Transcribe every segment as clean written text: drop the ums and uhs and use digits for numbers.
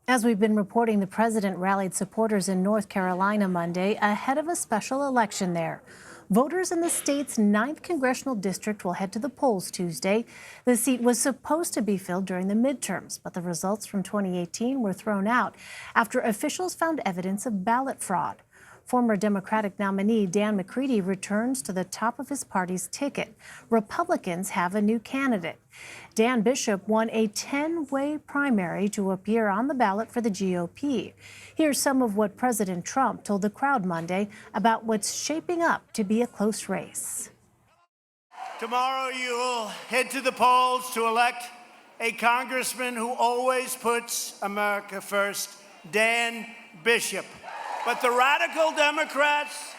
As we've been reporting, the president rallied supporters in North Carolina Monday ahead of a special election there. Voters in the state's 9th congressional district will head to the polls Tuesday. The seat was supposed to be filled during the midterms, but the results from 2018 were thrown out after officials found evidence of ballot fraud. Former Democratic nominee Dan McCready returns to the top of his party's ticket. Republicans have a new candidate. Dan Bishop won a 10-way primary to appear on the ballot for the GOP. Here's some of what President Trump told the crowd Monday about what's shaping up to be a close race. Tomorrow you will head to the polls to elect a congressman who always puts America first, Dan Bishop. But the radical Democrats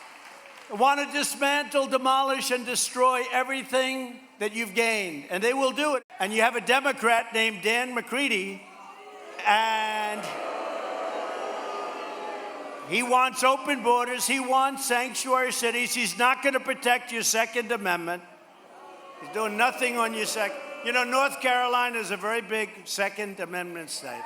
want to dismantle, demolish, and destroy everything that you've gained, and they will do it. And you have a Democrat named Dan McCready, and he wants open borders, he wants sanctuary cities, he's not going to protect your Second Amendment. He's doing nothing on your second. You know, North Carolina is a very big Second Amendment state.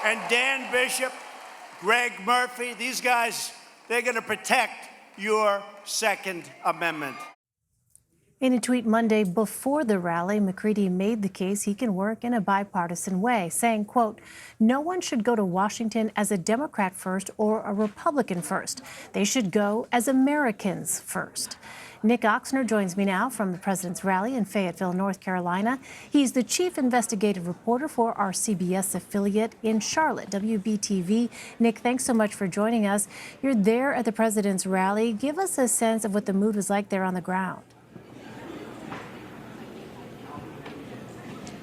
And Dan Bishop, Greg Murphy, these guys, they're going to protect your Second Amendment. In a tweet Monday before the rally, McCready made the case he can work in a bipartisan way, saying, quote, "No one should go to Washington as a Democrat first or a Republican first. They should go as Americans first." Nick Ochsner joins me now from the president's rally in Fayetteville, North Carolina. He's the chief investigative reporter for our CBS affiliate in Charlotte, WBTV. Nick, thanks so much for joining us. You're there at the president's rally. Give us a sense of what the mood was like there on the ground.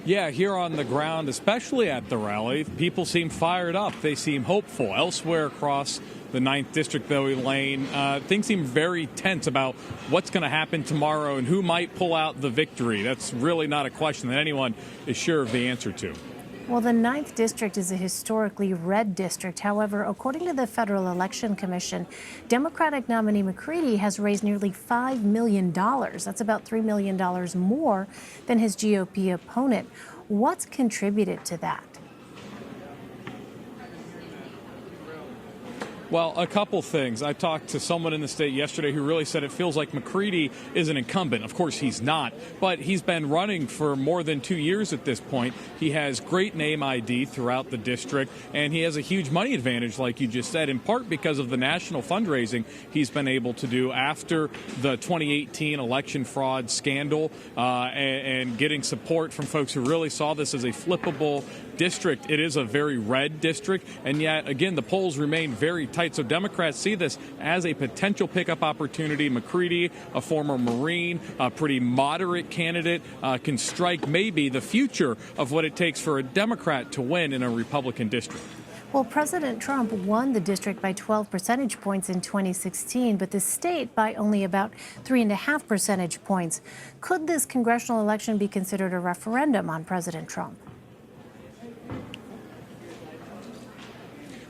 Yeah, here on the ground, especially at the rally, people seem fired up. They seem hopeful. Elsewhere across the 9th District, though, Elaine, things seem very tense about what's going to happen tomorrow and who might pull out the victory. That's really not a question that anyone is sure of the answer to. Well, the 9th District is a historically red district. However, according to the Federal Election Commission, Democratic nominee McCready has raised nearly $5 million. That's about $3 million more than his GOP opponent. What's contributed to that? Well, a couple things. I talked to someone in the state yesterday who really said it feels like McCready is an incumbent. Of course, he's not, but he's been running for more than 2 years at this point. He has great name ID throughout the district, and he has a huge money advantage, like you just said, in part because of the national fundraising he's been able to do after the 2018 election fraud scandal and getting support from folks who really saw this as a flippable district. It is a very red district, and yet, again, the polls remain very tight. So Democrats see this as a potential pickup opportunity. McCready, a former Marine, a pretty moderate candidate, can strike maybe the future of what it takes for a Democrat to win in a Republican district. Well, President Trump won the district by 12 percentage points in 2016, but the state by only about 3.5 percentage points. Could this congressional election be considered a referendum on President Trump?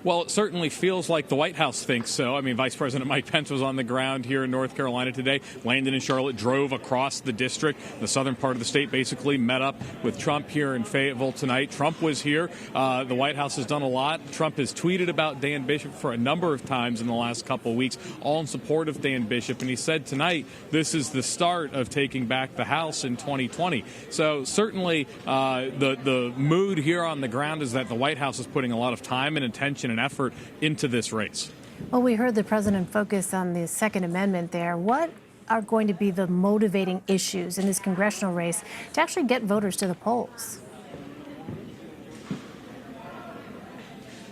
Well, it certainly feels like the White House thinks so. I mean, Vice President Mike Pence was on the ground here in North Carolina today. Landon and Charlotte drove across the district. The southern part of the state basically met up with Trump here in Fayetteville tonight. Trump was here. The White House has done a lot. Trump has tweeted about Dan Bishop for a number of times in the last couple of weeks, all in support of Dan Bishop. And he said tonight this is the start of taking back the House in 2020. So certainly the mood here on the ground is that the White House is putting a lot of time and attention and effort into this race. Well, we heard the president focus on the Second Amendment there. What are going to be the motivating issues in this congressional race to actually get voters to the polls?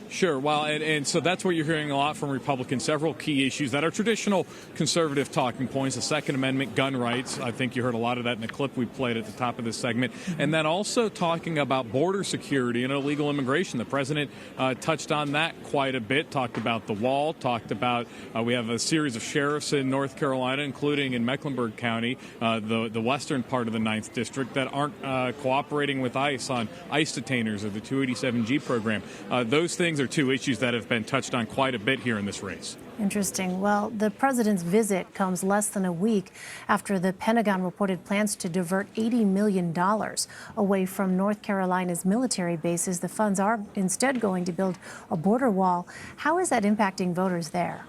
Sure. Well, and so that's what you're hearing a lot from Republicans, several key issues that are traditional conservative talking points, the Second Amendment, gun rights. I think you heard a lot of that in the clip we played at the top of this segment. And then also talking about border security and illegal immigration. The president touched on that quite a bit, talked about the wall, talked about we have a series of sheriffs in North Carolina, including in Mecklenburg County, the western part of the 9th District, that aren't cooperating with ICE on ICE detainers or the 287G program. Those things are are two issues that have been touched on quite a bit here in this race. Interesting. Well, the president's visit comes less than a week after the Pentagon reported plans to divert $80 million away from North Carolina's military bases. The funds are instead going to build a border wall. How is that impacting voters there?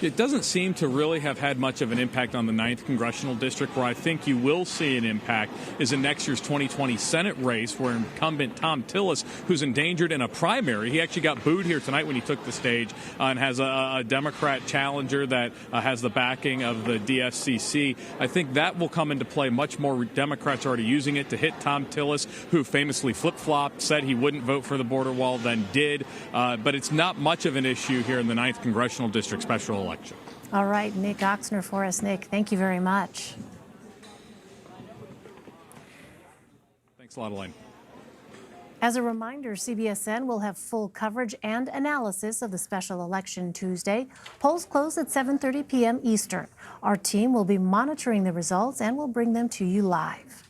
It doesn't seem to really have had much of an impact on the 9th Congressional District. Where I think you will see an impact is in next year's 2020 Senate race, where incumbent Tom Tillis, who's endangered in a primary, he actually got booed here tonight when he took the stage, and has a Democrat challenger that has the backing of the DSCC. I think that will come into play. Much more Democrats are already using it to hit Tom Tillis, who famously flip-flopped, said he wouldn't vote for the border wall, then did. But it's not much of an issue here in the 9th Congressional District special election. All right, Nick Ochsner for us. Nick, thank you very much. Thanks a lot, Elaine. As a reminder, CBSN will have full coverage and analysis of the special election Tuesday. Polls close at 7:30 p.m. Eastern. Our team will be monitoring the results and will bring them to you live.